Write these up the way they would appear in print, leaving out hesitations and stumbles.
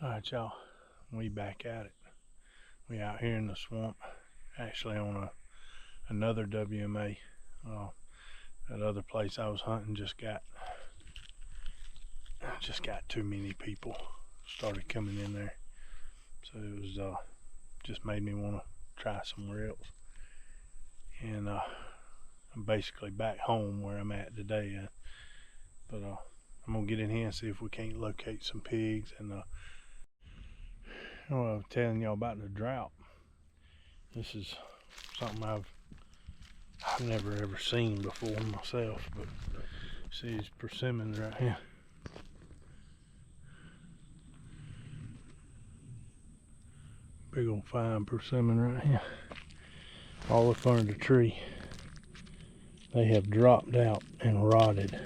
Alright, y'all, we back at it. We out here in the swamp, actually on another WMA. That other place I was hunting just got too many people started coming in there, so it was just made me want to try somewhere else. And I'm basically back home where I'm at today, but I'm gonna get in here and see if we can't locate some pigs. And I was telling y'all about the drought. This is something I've never ever seen before myself, but see these persimmons right here. Big old fine persimmon right here, all up under the tree. They have dropped out and rotted.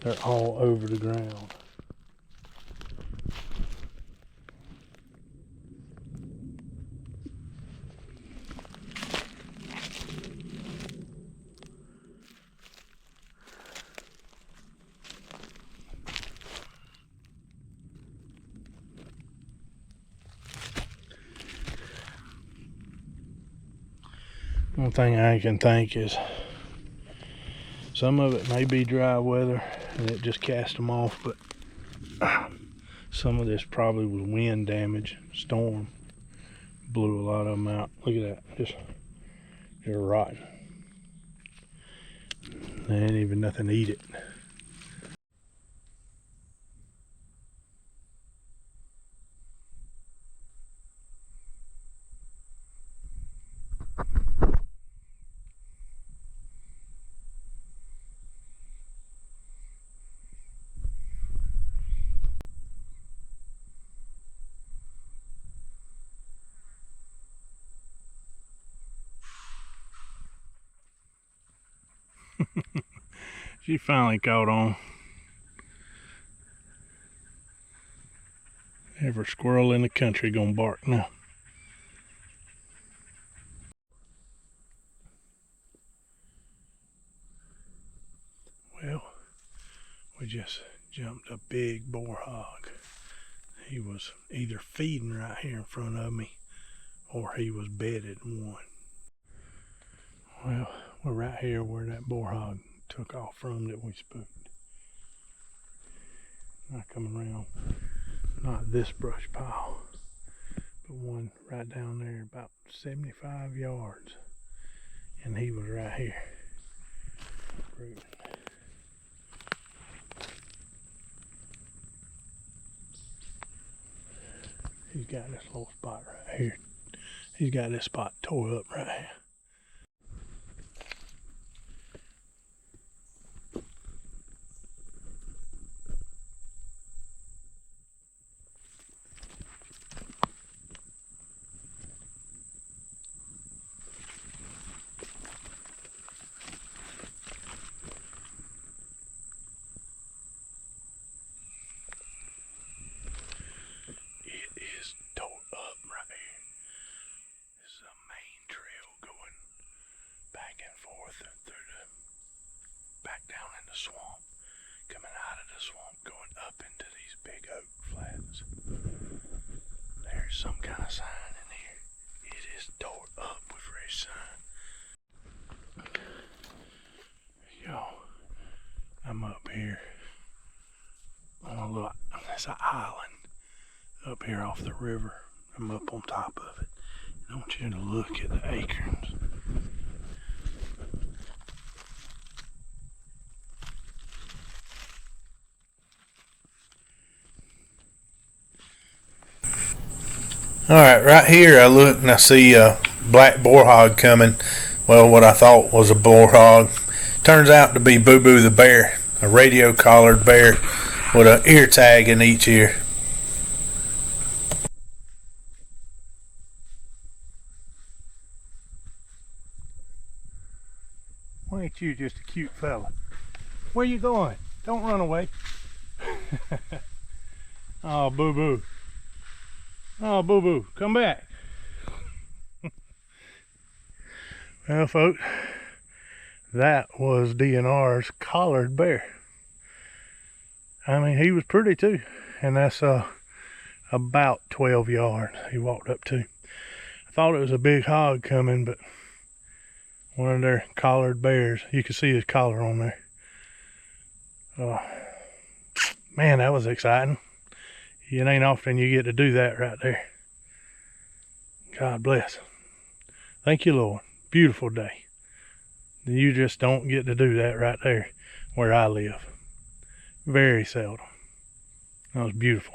They're all over the ground. One thing I can think is some of it may be dry weather and it just cast them off, but some of this probably was wind damage. Storm blew a lot of them out. Look at that, they're rotten. There ain't even nothing to eat it. She finally caught on. Every squirrel in the country gonna bark now. Well, we just jumped a big boar hog. He was either feeding right here in front of me or he was bedded one. Well, we're right here where that boar hog took off from that we spooked. Not coming around, not this brush pile, but one right down there about 75 yards. And he was right here. Rooting. He's got this little spot right here. He's got this spot tore up right here. Swamp, coming out of the swamp, going up into these big oak flats. There's some kind of sign in here. It is tore up with fresh sign. Y'all, I'm up here on a little, it's an island up here off the river. I'm up on top of it. I want you to look at the acorns. Alright, right here I look and I see a black boar hog coming. Well, what I thought was a boar hog turns out to be Boo Boo the bear, a radio collared bear with an ear tag in each ear. Why ain't you just a cute fella? Where you going? Don't run away. Oh, Boo Boo. Oh, Boo Boo, come back. Well, folks, that was DNR's collared bear. I mean, he was pretty too. And that's about 12 yards he walked up to. I thought it was a big hog coming, but one of their collared bears. You can see his collar on there. Man, that was exciting. It ain't often you get to do that right there. God bless. Thank you, Lord. Beautiful day. You just don't get to do that right there where I live. Very seldom. That was beautiful.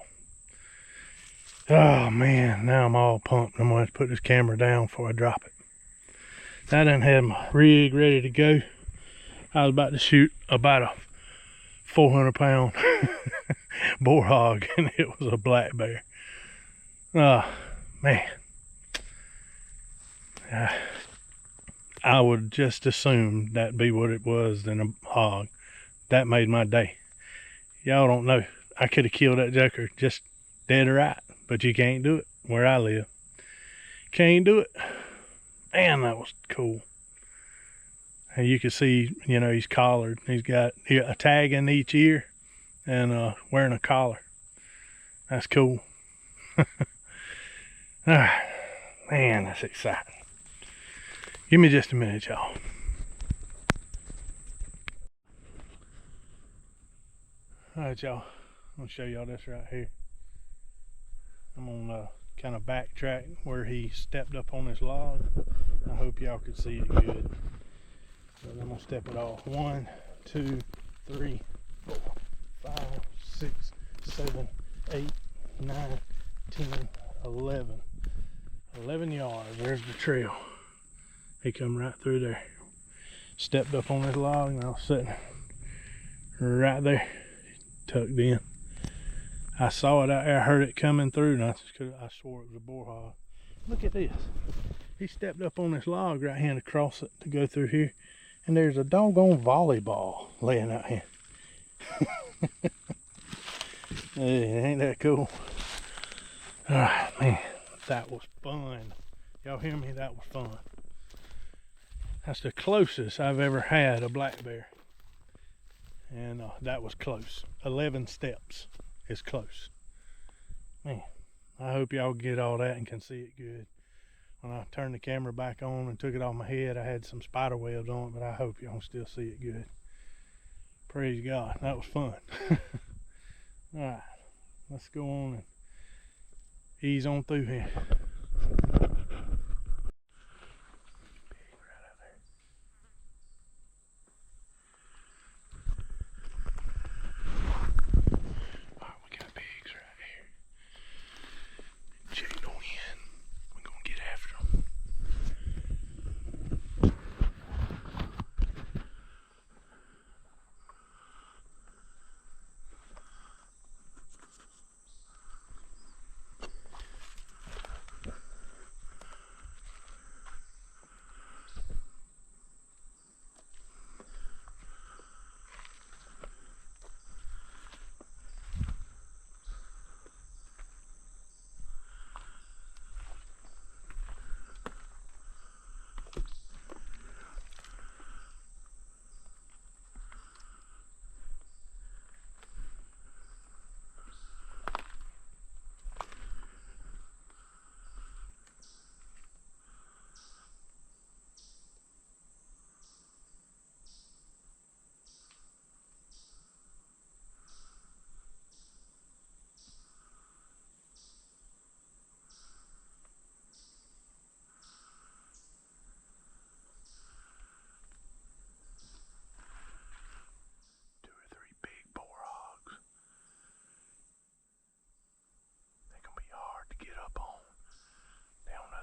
Oh man, now I'm all pumped. I'm going to put this camera down before I drop it. I done had my rig ready to go. I was about to shoot about a 400-pound boar hog, and it was a black bear. Oh man. I would just assume that'd be what it was than a hog. That made my day. Y'all don't know. I could have killed that joker just dead right, but you can't do it where I live. Can't do it. Man, that was cool. And you can see, you know, he's collared. He's got a tag in each ear and wearing a collar. That's cool. Man, that's exciting. Give me just a minute, y'all. Alright, y'all. I'm going to show y'all this right here. I'm going to kind of backtrack where he stepped up on this log. I hope y'all could see it good. But I'm going to step it off. 1, 2, 3, 4, 5, 6, 7, 8, 9, 10, 11. 11 yards. There's the trail. He come right through there. Stepped up on this log and I was sitting right there, tucked in. I saw it out there, I heard it coming through, and I swore it was a boar hog. Look at this. He stepped up on this log right hand across it to go through here, and there's a doggone volleyball laying out here. Hey, ain't that cool? Ah, man, that was fun. Y'all hear me? That was fun. That's the closest I've ever had a black bear. And that was close. 11 steps is close. Man, I hope y'all get all that and can see it good. When I turned the camera back on and took it off my head, I had some spider webs on it, but I hope y'all still see it good. Praise God, that was fun. Alright, let's go on and ease on through here.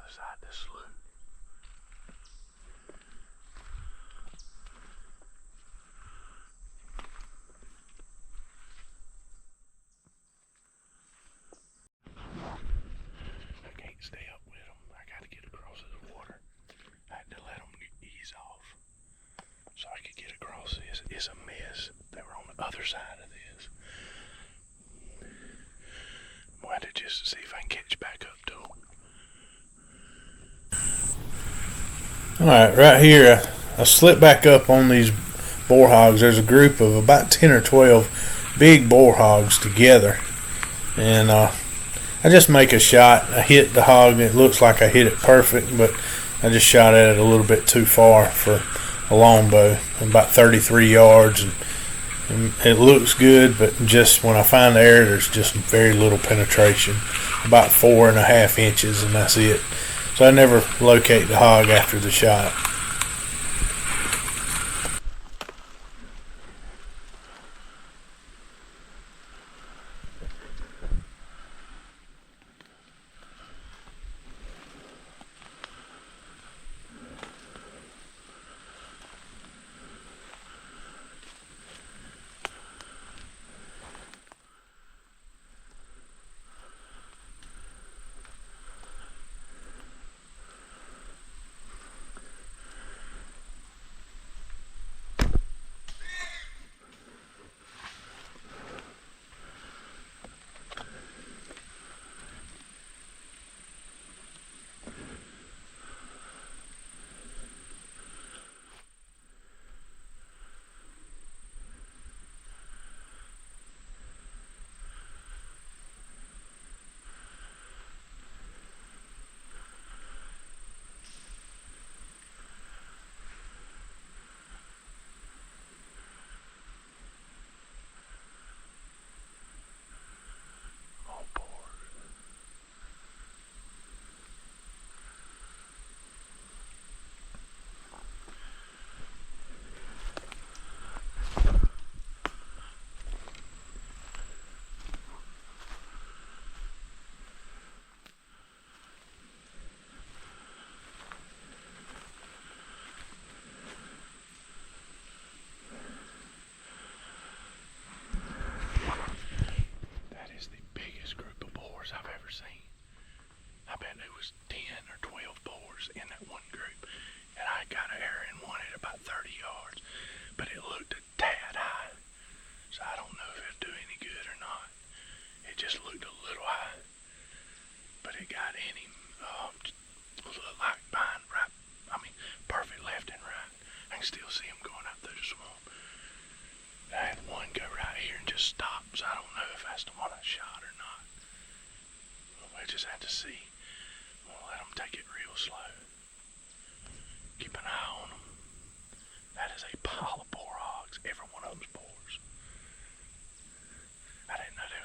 Side this slough. I can't stay up with them. I got to get across this water. I had to let them ease off so I could get across this. It's a mess. They were on the other side of this. I'm going to just see if I can catch back up to them. Alright, right here I slipped back up on these boar hogs. There's a group of about 10 or 12 big boar hogs together, and I just make a shot. I hit the hog and it looks like I hit it perfect, but I just shot at it a little bit too far for a longbow, about 33 yards, and it looks good, but just when I find the air, there's just very little penetration, about 4.5 inches, and that's it. So I never locate the hog after the shot.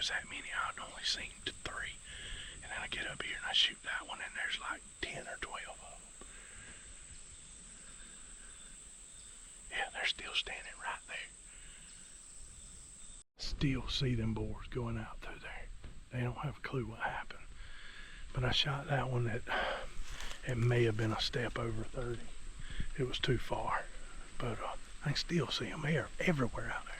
That many. I'd only seen 3, and then I get up here and I shoot that one, and there's like 10 or 12 of them. Yeah, they're still standing right there. Still see them boars going out through there. They don't have a clue what happened. But I shot that one that it may have been a step over 30. It was too far, but I can still see them. They're everywhere out there.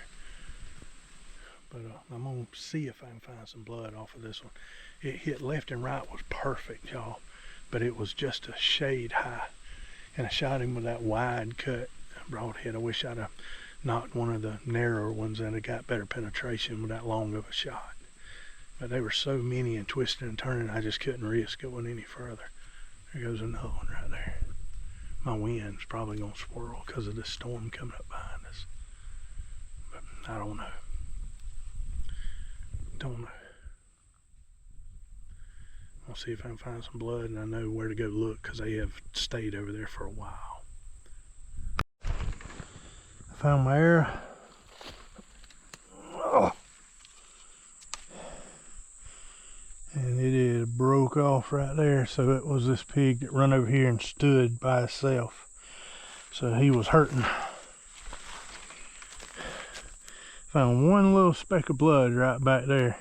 But I'm going to see if I can find some blood off of this one. It hit left and right, was perfect, y'all. But it was just a shade high. And I shot him with that wide cut broadhead. I wish I'd have knocked one of the narrower ones that had got better penetration with that long of a shot. But they were so many and twisting and turning, I just couldn't risk going any further. There goes another one right there. My wind's probably going to swirl because of the storm coming up behind us. But I don't know. Don't know. I'll see if I can find some blood, and I know where to go look because they have stayed over there for a while. I found my arrow. Oh. And it had broke off right there, so it was this pig that run over here and stood by itself. So he was hurting. Found one little speck of blood right back there,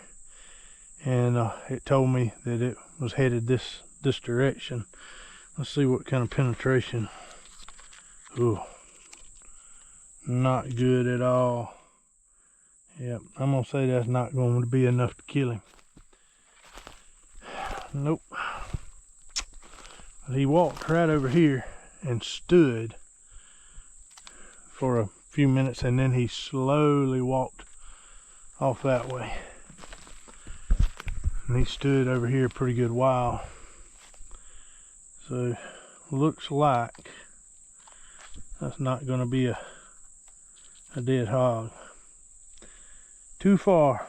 and it told me that it was headed this direction. Let's see what kind of penetration. Ooh, not good at all. Yep, I'm gonna say that's not going to be enough to kill him. Nope. He walked right over here and stood for a few minutes, and then he slowly walked off that way, and he stood over here a pretty good while. So looks like that's not going to be a dead hog. Too far.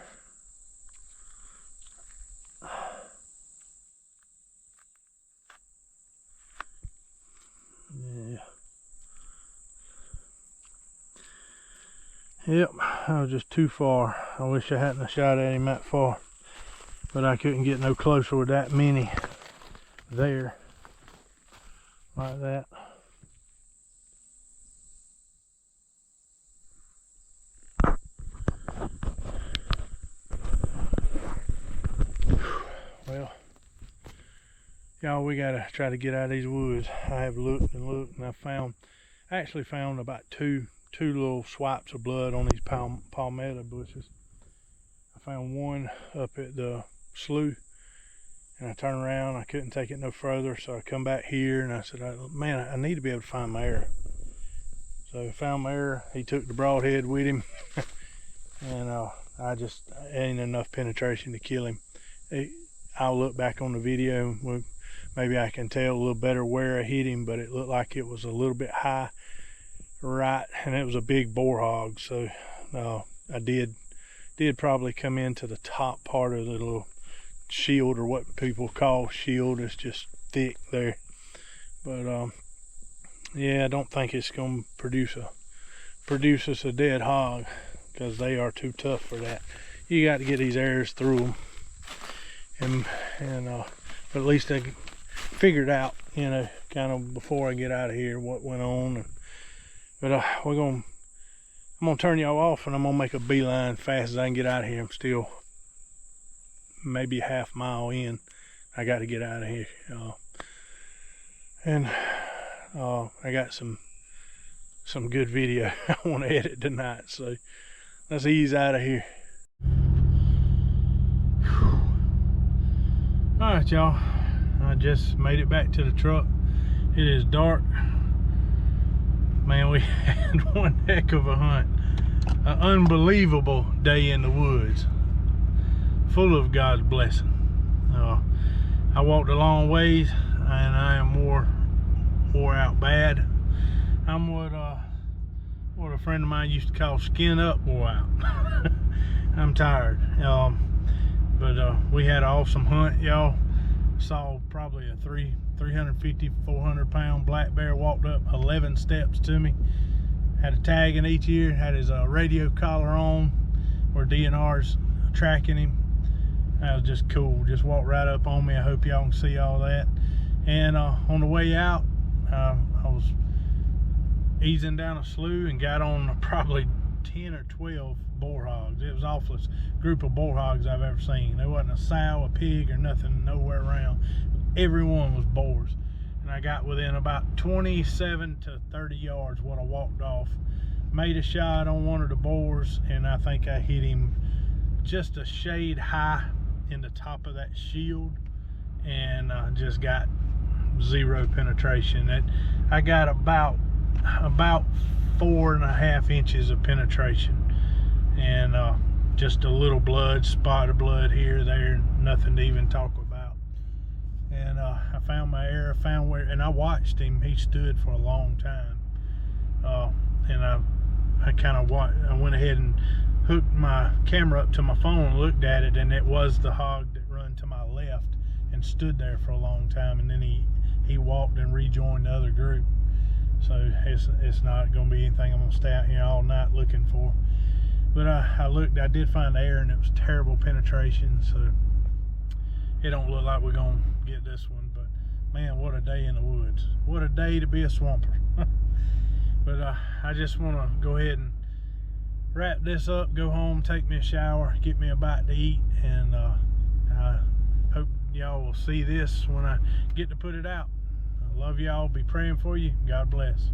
Yep, I was just too far. I wish I hadn't shot at him that far, but I couldn't get no closer with that many there, like that. Well, y'all, we gotta try to get out of these woods. I have looked and looked, and I actually found about two little swipes of blood on these palmetto bushes. I found one up at the slough, and I turned around. I couldn't take it no further, so I come back here, and I said, man, I need to be able to find my arrow. So I found my arrow. He took the broadhead with him, and I just ain't enough penetration to kill him. I'll look back on the video. Maybe I can tell a little better where I hit him, but it looked like it was a little bit high, right, and it was a big boar hog. So I did probably come into the top part of the little shield, or what people call shield. It's just thick there, but yeah, I don't think it's gonna produce us a dead hog, because they are too tough for that. You got to get these arrows through them, and but at least I figured out, you know, kind of before I get out of here what went on. But I'm gonna turn y'all off, and I'm gonna make a beeline fast as I can get out of here. I'm still maybe half mile in. I got to get out of here, and I got some good video I want to edit tonight, so let's ease out of here. All right, y'all, I just made it back to the truck. It is dark. Man, we had one heck of a hunt. An unbelievable day in the woods, full of God's blessing. I walked a long ways, and I am wore out bad. I'm what a friend of mine used to call skin up wore out. I'm tired. But we had an awesome hunt, y'all. Saw probably a 350, 400 pound black bear. Walked up 11 steps to me. Had a tag in each ear. Had his radio collar on, where DNR's tracking him. That was just cool. Just walked right up on me. I hope y'all can see all that. And on the way out, I was easing down a slough and got on probably 10 or 12 boar hogs. It was the awfulest group of boar hogs I've ever seen. There wasn't a sow, a pig, or nothing nowhere around. Everyone was boars. And I got within about 27 to 30 yards what I walked off. Made a shot on one of the boars, and I think I hit him just a shade high in the top of that shield, and just got zero penetration. I got about 4.5 inches of penetration, and just a little blood, spot of blood here, there, nothing to even talk about. And I found my arrow, found where, and I watched him. He stood for a long time, and I kind of I went ahead and hooked my camera up to my phone and looked at it, and it was the hog that run to my left and stood there for a long time, and then he walked and rejoined the other group. So it's not going to be anything I'm going to stay out here all night looking for. But I did find the arrow, and it was terrible penetration, so it don't look like we're going to get this one. But man, what a day in the woods. What a day to be a swamper. But I just want to go ahead and wrap this up, go home, take me a shower, get me a bite to eat, and I hope y'all will see this when I get to put it out. I love y'all, be praying for you. God bless.